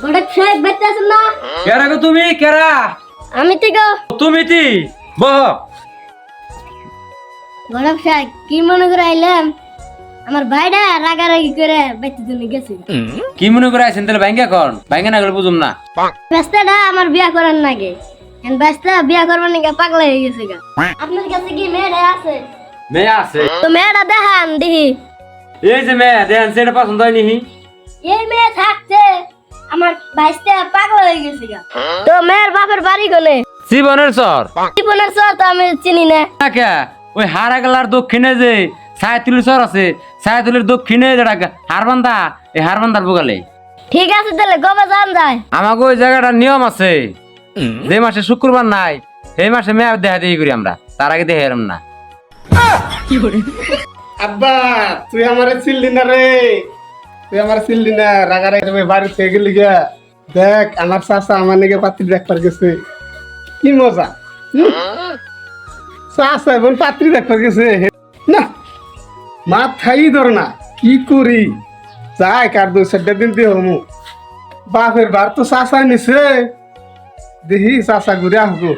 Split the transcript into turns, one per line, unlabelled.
গড়ক সাহেব বেঁচে না?
কেরা গো তুমি কেরা?
আমি তো গো।
তুমি তি বহ।
গড়ক সাহেব কি মনে করে আইলাম? আমার ভাইটা রাগারাগি করে বেঁচে চলে গেছে।
কি মনে করে আছেন তাহলে ভাঙ্গা কর, ভাঙ্গা না গেলে বুঝুম না।
ব্যস্তাটা আমার বিয়া করার নাগে, ব্যস্তা বিয়া করবার নাকি পাগলা হয়ে গেছে গা। আপনার কাছে কি মেয়েটা আছে?
মেয়ে আছে
তো মেয়েটা দেখান দেখি।
এই যে মেয়ে দেন সেটা পছন্দ হয়নি।
এই মেয়ে থাকছে আমার ভাইস্তা পাগলা হয়ে গেছে গা। তো মেয়ের বাপের বাড়ি কোনে?
জীবনের চর
জীবনের চর তো আমি চিনি না।
কে ওই হারাগালার দক্ষিণে যে ছায়াতুলির চর আছে, ছায়াতুলির দক্ষিণে যেটা হারবান্ধা, এই হারবান্ধার বোগালে।
ঠিক আছে তাহলে কবে যান যায়?
আমাকে ওই জায়গাটার নিয়ম আছে, যে মাসে শুক্রবার নাই সেই মাসে মেয়ে দেখা দেখি করি আমরা, তার আগে দেখে এরম না।
আব্বা তুই আমারে চিল্লি না রে, তুই আমার চিল্লি না, রাগারাগি বাড়ি থেকে গেলি গা। দেখ আমার চাচা আমার নাকি পাত্রী দেখবার গেছে, কি মজা। চাচা বোন পাত্রী দেখবার গেছে না, মাথাই ধর না, কি করি যাই কার 2-4 দিন দিয়ে হমু। বাপের বার তো চাচা নিছে, দেখি চাচা ঘুরে আসবো।